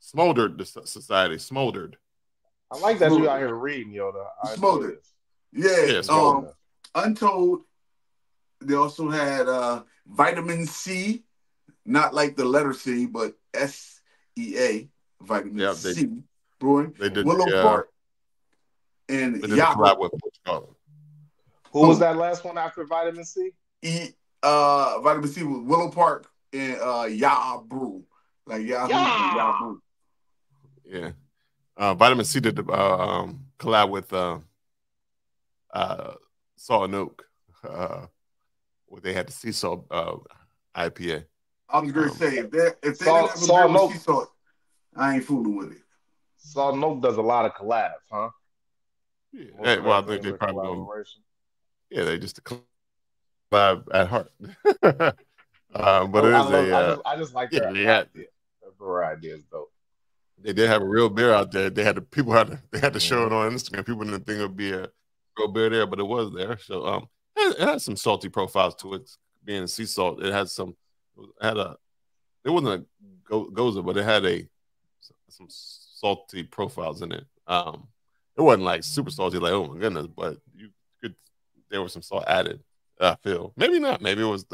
Smoldered the Society. Smoldered. I like that you out here reading, Yoda. I enjoy Smoldered. this. Yeah. Yeah, Smoldered. Untold. They also had vitamin C, not like the letter C, but SEA, vitamin C. Brewing. They did Willow Park and they did the collab with what's called. Who was that last one after vitamin C? Vitamin C was Willow Park and Brew. Like Yahoo Brew. Yeah. Vitamin C did the collab with Salt and Oak. Where they had the sea salt IPA. I was gonna say if they didn't have a sea salt, I ain't fooling with it. Salt and Oak does a lot of collabs, huh? Yeah. Well, I think they probably don't. Yeah, they just collab at heart. But I just like their idea. Their idea is dope. They did have a real beer out there. They had to show it on Instagram. People didn't think it would be a real beer there, but it was there. So it had some salty profiles to it. Being sea salt, it wasn't a goza, but it had some salty profiles in it. It wasn't like super salty, like oh my goodness, but there was some salt added. I feel maybe not. Maybe it was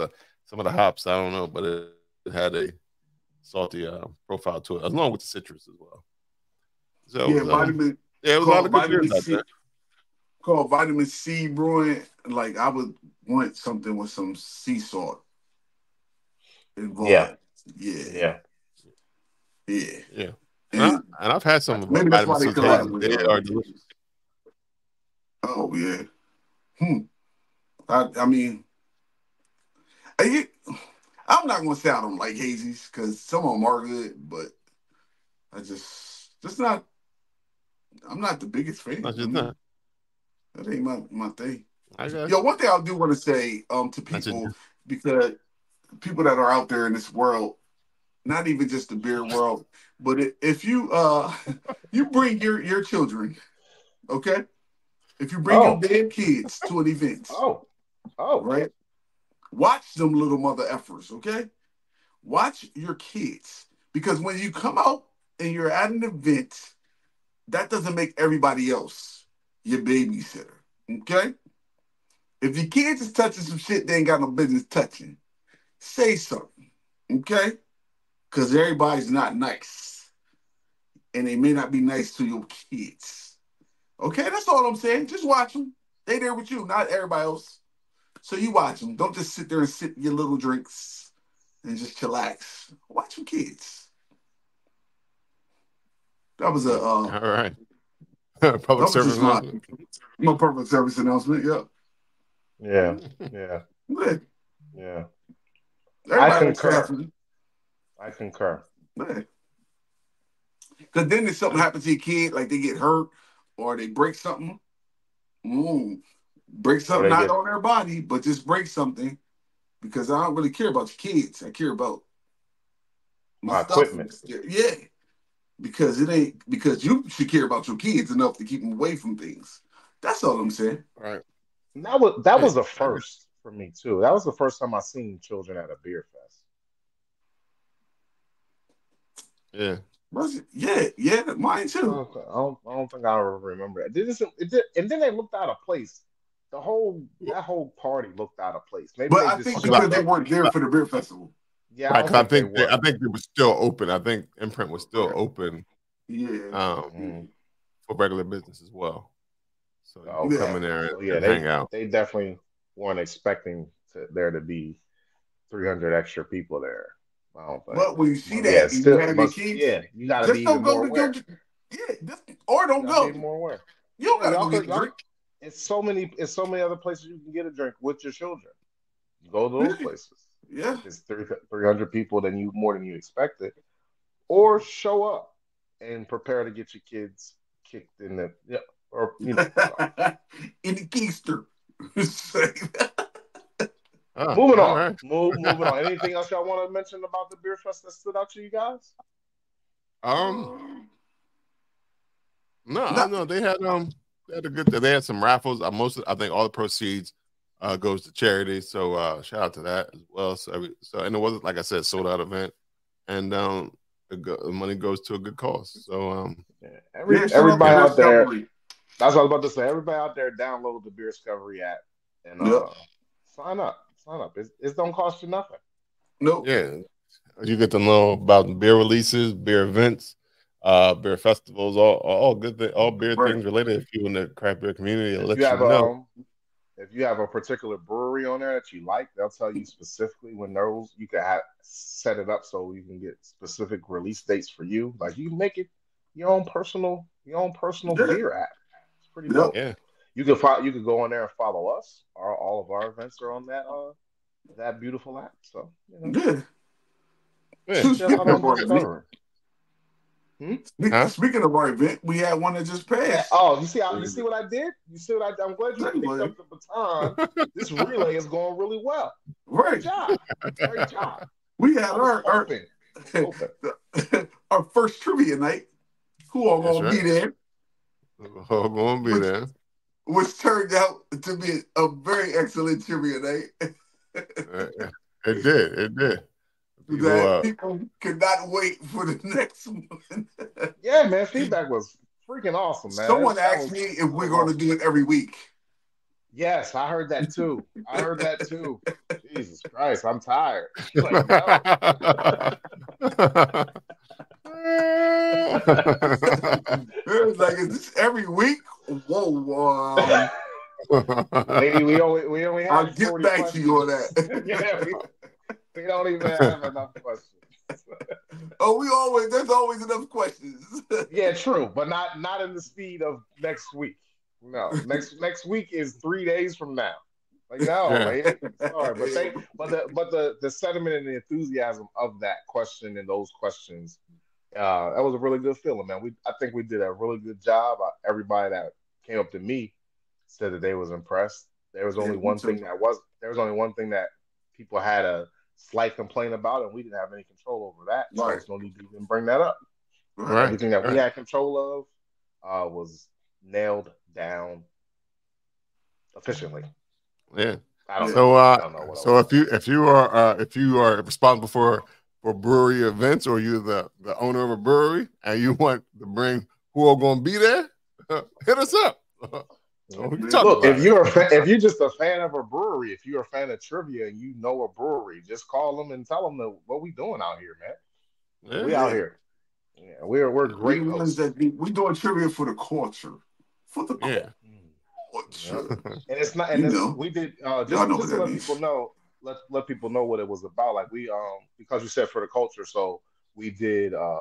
some of the hops. I don't know, but it had a salty profile to it, along with the citrus as well. So it was a lot of good beers out there. Called Vitamin C Brewing. Like I would want something with some sea salt involved. Yeah. And I've had some maybe that's why Vitamin they C. collab. They are delicious. Oh yeah. I mean, I'm not gonna say I don't like hazies because some of them are good, but I just not. I'm not the biggest fan. That ain't my thing. Yo, one thing I do want to say to people, because people that are out there in this world, not even just the beer world, but if you you bring your children, okay? If you bring your damn kids to an event, right? Watch them little mother effers, okay? Watch your kids, because when you come out and you're at an event, that doesn't make everybody else your babysitter, okay? If your kids is touching some shit they ain't got no business touching, say something, okay? Because everybody's not nice. And they may not be nice to your kids. Okay, that's all I'm saying. Just watch them. They there with you, not everybody else. So you watch them. Don't just sit there and sip your little drinks and just chillax. Watch your kids. That was all right. Public service announcement. My public service announcement, yeah. Yeah. I concur. Because then if something happens to your kid, like they get hurt or they break something, break something not on their body, but just break something, because I don't really care about your kids. I care about my equipment. Yeah. Because you should care about your kids enough to keep them away from things. That's all I'm saying. All right. That was a first for me too. That was the first time I seen children at a beer fest. Yeah. Was it? Yeah, mine too. I don't think I remember it. And then they looked out of place. That whole party looked out of place. Maybe but I think because they weren't there for the beer festival. Yeah, right, I think it was still open. I think Imprint was still open. Yeah. For regular business as well. So you come in there and hang out. They definitely weren't expecting there to be 300 extra people there. I don't think. But when you see that, you got to be even more aware. Or don't go. Be more aware. You don't got to go get a drink. It's so many other places you can get a drink with your children. You go to those places. Yeah. If it's 300 people, then more than you expected. Or show up and prepare to get your kids kicked in the in the keister. Moving on. Right. Moving on. Anything else y'all want to mention about the beer fest that stood out to you guys? No, they had a good. They had some raffles. I think all the proceeds goes to charity. So shout out to that as well. And it wasn't, like I said, sold out event, and the money goes to a good cause. So everybody out there. That's what I was about to say. Everybody out there, download the Beerscovery app and sign up. Sign up. It don't cost you nothing. Nope. Yeah, you get to know about beer releases, beer events, beer festivals, all good things, all beer things related. If you in the craft beer community, it'll let you know. If you have a particular brewery on there that you like, they'll tell you specifically when those you can set it up so you can get specific release dates for you. Like you can make it your own personal beer app. It's pretty dope. Yeah. You could go on there and follow us. All of our events are on that beautiful app. So good. Speaking of our event, we had one that just passed. Oh, you see what I did? I'm glad you picked up the baton. This relay is going really well. Great job. We had our first trivia night. Who are going to be there? All going to be there. Which turned out to be a very excellent trivia night. It did. People cannot wait for the next one. Yeah, man, feedback was freaking awesome, man. Someone asked me if we're going to do it every week. Yes, I heard that too. Jesus Christ, I'm tired. Like, no. It was like, is this every week? Whoa. Lady, we only have. I'll get 40 back questions. to you on that. Yeah, we don't even have enough questions. There's always enough questions. Yeah, true, but not in the speed of next week. No, next week is 3 days from now. Like lady, sorry, but the sentiment and the enthusiasm of that question and those questions, that was a really good feeling, man. I think we did a really good job. Everybody that came up to me said that they was impressed. There was only one thing that people had a slight complaint about, and we didn't have any control over that. So there's no need to even bring that up. Right. Everything that we had control of was nailed down efficiently. Yeah. I don't know. So if you are responsible for brewery events, or you're the owner of a brewery and you want to bring who are going to be there, hit us up. Look, if you're just a fan of a brewery, if you're a fan of trivia and you know a brewery, just call them and tell them what we doing out here, man. We out here. Yeah, we're great. We doing trivia for the culture. For the culture. And it's not. And we did just to let people know. Let people know what it was about. Like we because you said for the culture, so we did a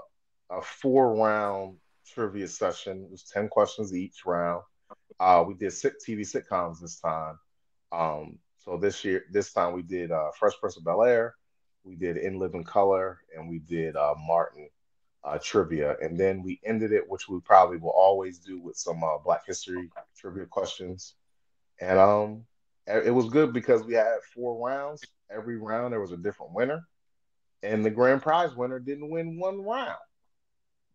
4-round trivia session. It was 10 questions each round. We did TV sitcoms this time. So this time we did Fresh Prince of Bel-Air, we did In Living Color, and we did Martin trivia. And then we ended it, which we probably will always do, with some Black History trivia questions. And it was good because we had 4 rounds. Every round there was a different winner. And the grand prize winner didn't win one round.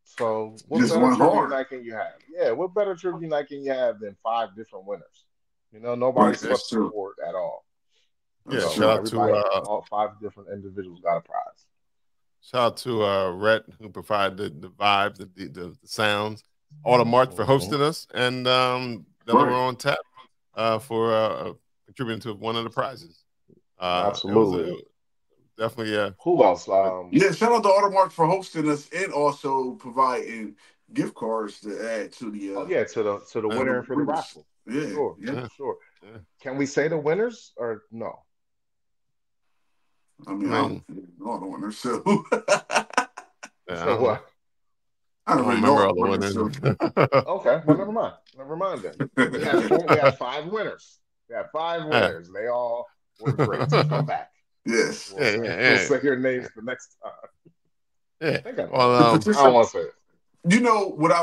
So what better trivia night can you have? Yeah, what better trivia night can you have than 5 different winners? Nobody swept the board at all. Yeah, shout out to all 5 different individuals got a prize. Shout out to Rhett, who provided the vibes, the sounds. Audemars for hosting us, and Delaware on tap for contributing to one of the prizes. Absolutely. Definitely, Who else? Shout out to Audemars for hosting us and also providing gift cards to add to the. To the winner for the raffle. Yeah, sure. Yeah. Can we say the winners or no? I mean, I don't know the winners, so. So what? I don't remember all the winners. Okay, well, never mind then. We had 5 winners. We had 5 winners. They all were great. Come back. Yes. We'll say your names the next time. Yeah. I don't want to say it.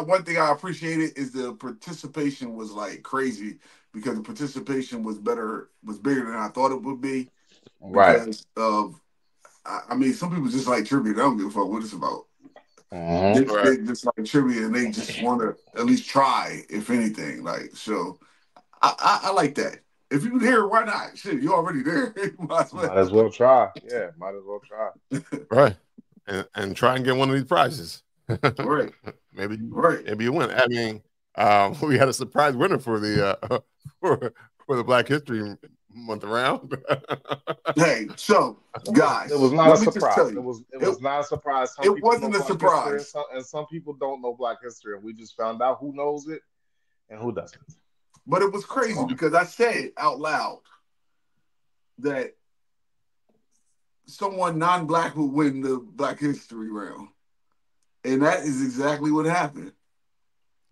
One thing I appreciated is the participation was like crazy, because the participation was bigger than I thought it would be. Right. Because some people just like trivia. They don't give a fuck what it's about. They just like trivia, and they just want to at least try, if anything. Like, so I like that. If you're there, why not? Shit, you're already there. Might as well try. Yeah, might as well try. Right. And try and get one of these prizes. Right. maybe Right. maybe you win. I mean, we had a surprise winner for the for the Black History Month round. Hey, so guys, it was not a surprise. It was not a surprise. Some it people wasn't know a Black surprise, history and some people don't know Black history, and we just found out who knows it and who doesn't. but it was crazy because I said out loud that someone non-black would win the Black History round, and that is exactly what happened.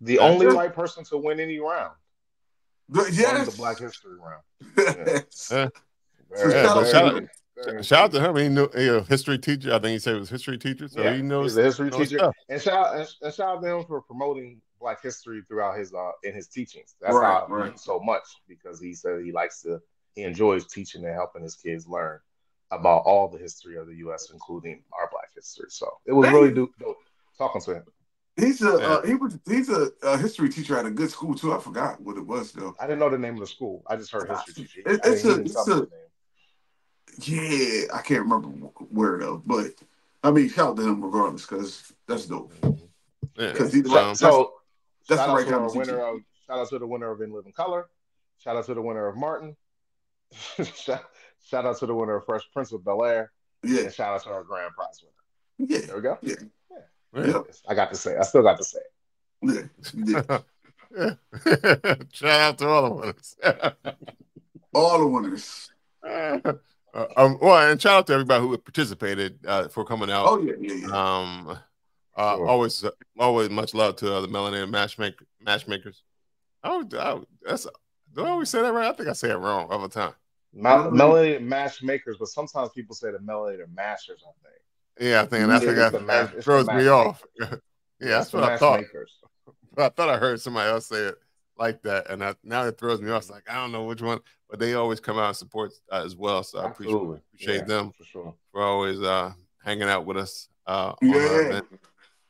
The only white person to win any round. Yes. Won the Black History round. Yes. Shout out to him. He knew a history teacher. I think he said he was a history teacher, so he knows. He's a history teacher. Stuff. And shout out to him for promoting Black history throughout his in his teachings. That's how he knew so much, because he said he enjoys teaching and helping his kids learn about all the history of the U.S., including our Black history. So it was really dope talking to him. He's a history teacher at a good school too. I forgot what it was though. I didn't know the name of the school. I just heard history teacher. Yeah, I can't remember where though, but I mean, shout out to him regardless, because that's dope. Because that's the right kind of winner of. Shout out to the winner of In Living Color. Shout out to the winner of Martin. shout out to the winner of Fresh Prince of Bel-Air. Yeah. And shout out to our grand prize winner. Yeah. There we go. Yeah. I still got to say. Yeah. Shout out to all the winners. All the winners. Well, and shout out to everybody who participated for coming out. Oh yeah. Always much love to the melanated matchmakers. Do I always say that right? I think I say it wrong all the time. Melanated matchmakers, but sometimes people say the melanated mashers, I think. Yeah, I think that throws me off. Yeah, that's what I thought. I thought I heard somebody else say it like that, and now it throws me off. It's like, I don't know which one, but they always come out and support as well. So I appreciate them for always hanging out with us.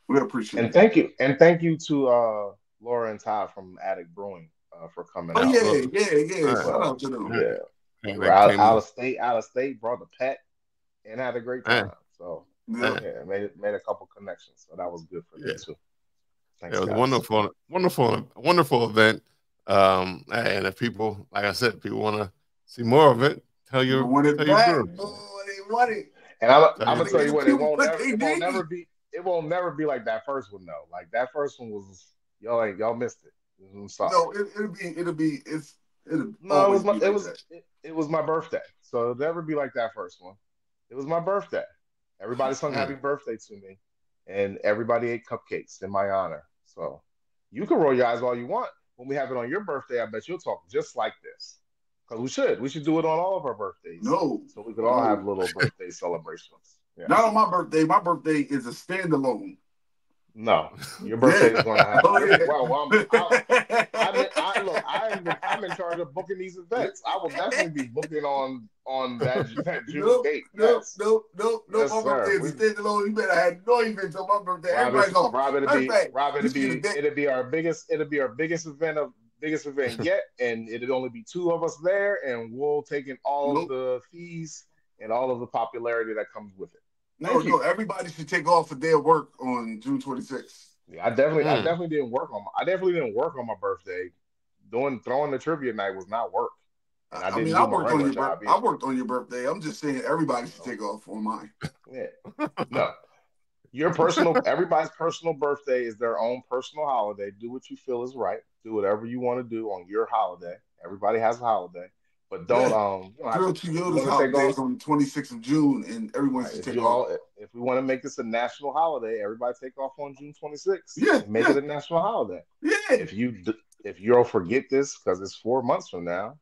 We appreciate it. And thank you to Laura and Todd from Attic Brewing for coming out. Yeah. Shout out to them. Yeah. Out of state, brought the pet, and had a great time. So made a couple connections. So that was good for them too. Thanks, it was a wonderful event. And if people, like I said, people want to see more of it, tell your brew. And I'm gonna tell you what, it won't never be like that first one though. Like that first one was y'all missed it. I'm sorry. No, it was my birthday, so it'll never be like that first one. It was my birthday. Everybody sung happy birthday to me, and everybody ate cupcakes in my honor. So you can roll your eyes all you want. When we have it on your birthday, I bet you'll talk just like this. Because we should do it on all of our birthdays. No. So we could all have little birthday celebrations. Yeah. Not on my birthday. My birthday is a standalone. No, your birthday is going to happen. I'm in charge of booking these events. I will definitely be booking on that June date. No. My birthday is a standalone. You better have no events on my birthday. It'll be our biggest event yet, and it'll only be two of us there, and we'll take in all of the fees and all of the popularity that comes with it. No, everybody should take off a day of work on June 26th. Yeah, I definitely didn't work on my birthday. Throwing the trivia night was not work. I worked on your birthday. I'm just saying everybody should take off on mine. Yeah. No. Everybody's personal birthday is their own personal holiday. Do what you feel is right. Do whatever you want to do on your holiday. Everybody has a holiday. But don't Drill Toyota's holiday is on the 26th of June, and everyone should take off. If we want to make this a national holiday, everybody take off on June 26th. Yeah, make it a national holiday. Yeah. If you'll forget this because it's 4 months from now,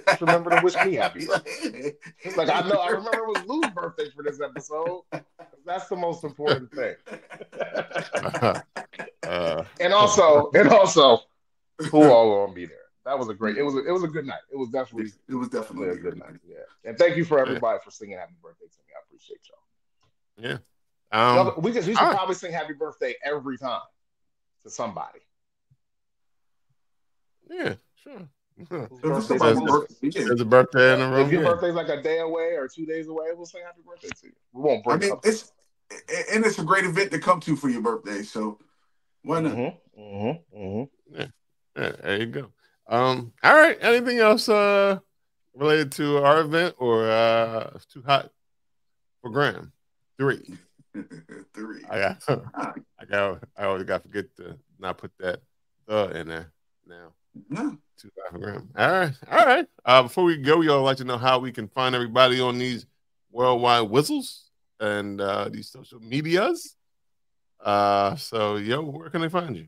just remember to wish me happy birthday. It's like I remember it was Lou's birthday for this episode. That's the most important thing. And also, who all gonna be there? That was a great. It was a good night. It was definitely a good night. Yeah, and thank you for everybody for singing happy birthday to me. I appreciate y'all. Yeah, We should probably sing happy birthday every time to somebody. Yeah, sure. There's a birthday in the room. If your birthday's like a day away or 2 days away, we'll sing happy birthday to you. We won't bring it up. It's a great event to come to for your birthday, so why not? Yeah, there you go. All right. Anything else related to our event or too hot for Graham? 3. 3. I always got to forget to not put that in there now. No. 2 hot for Graham. All right. Before we go, y'all like to know how we can find everybody on these worldwide whistles and these social medias. So, where can they find you?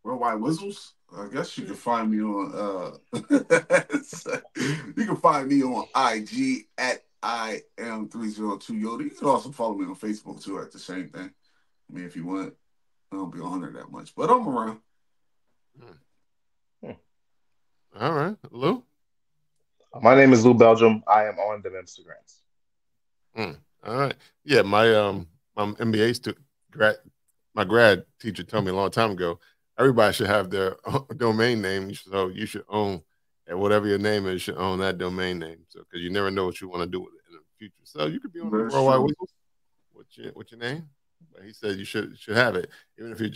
Worldwide Whistles? I guess you can find me on you can find me on IG at IM302 Yoda. You can also follow me on Facebook too at the same thing. I mean, if you want, I don't be on there that much, but I'm around. All right, Lou. My name is Lou Belgium. I am on them Instagrams. All right. Yeah, my MBA my grad teacher told me a long time ago, everybody should have their domain name. So you should own, and whatever your name is, you should own that domain name. So because you never know what you want to do with it in the future. So you could be on the Worldwide Whistles with your name. But he said you should have it, even if you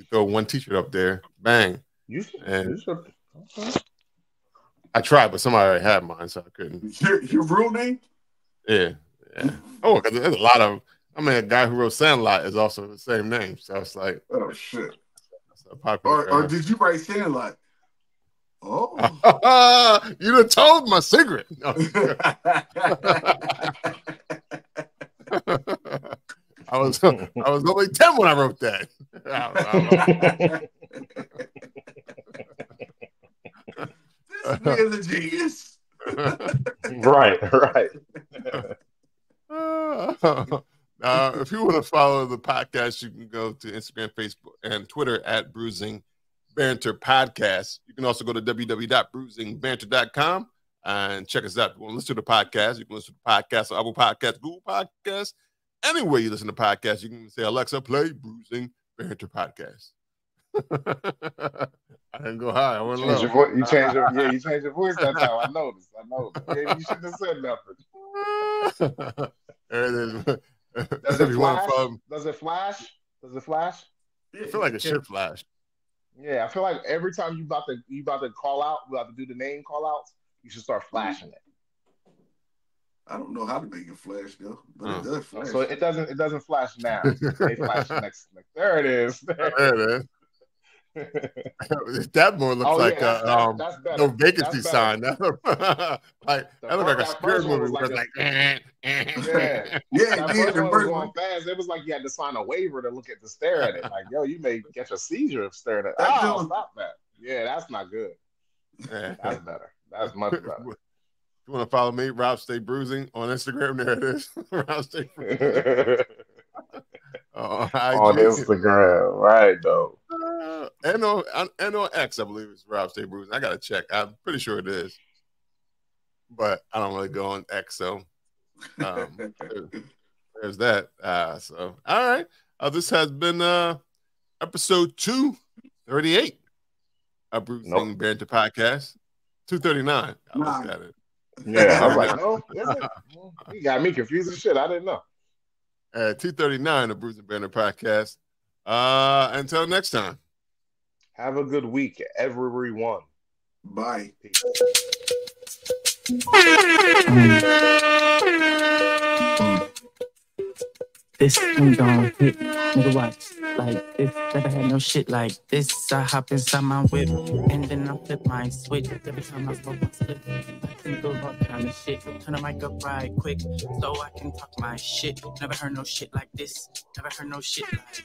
throw one T-shirt up there, bang. You should. Okay. I tried, but somebody already had mine, so I couldn't. Your real name? Yeah. Oh, because there's a lot of. I mean, a guy who wrote Sandlot is also the same name. So it's like, oh shit. Or did you write Sandlot? Oh, you done told my secret. No. I was only 10 when I wrote that. This man's a genius. Right. If you want to follow the podcast, you can go to Instagram, Facebook, and Twitter at Bruising Banter Podcast. You can also go to www.bruisingbanter.com and check us out. If you want to listen to the podcast, you can listen to the podcast on Apple Podcasts, Google Podcasts. Anywhere you listen to podcasts, you can say, Alexa, play Bruising Banter Podcast. I didn't go high. I went low. You changed your voice that time. I noticed. Yeah, you shouldn't have said nothing. There it is. Does it flash? Does it flash? I feel like it should flash. Yeah, I feel like every time you about to call out, we about to do the name call outs, you should start flashing it. I don't know how to make it flash though, but it does flash. So it doesn't flash now. It flash next. There it is. There it is. That more looks like that's no vacancy sign. That look like a scary movie. Like yeah. That first one was going fast. It was like you had to sign a waiver to stare at it. Like, yo, you may get a seizure of staring at. Stop that. Yeah, that's not good. That's better. That's much better. If you want to follow me, Rob Stay Bruising on Instagram, there it is. Rob Stay Bruising. On Instagram, right though. And on X, I believe it's Rob Stay Bruising. I gotta check. I'm pretty sure it is, but I don't really go on X, so there's that. So all right, this has been episode 238 of Bruising Banter Podcast. 239. I looked at it. Yeah, I was like, no, is it? You got me confused as shit. I didn't know. 239 of Bruising Banter Podcast. Until next time. Have a good week, everyone. Bye. Peace. This ain't gon' hit, nigga, watch. Like this, never had no shit like this. I hop inside my whip, and then I flip my switch. Every time I smoke my slip, I can go up kind of shit. Turn the mic up right quick, so I can talk my shit. Never heard no shit like this. Never heard no shit like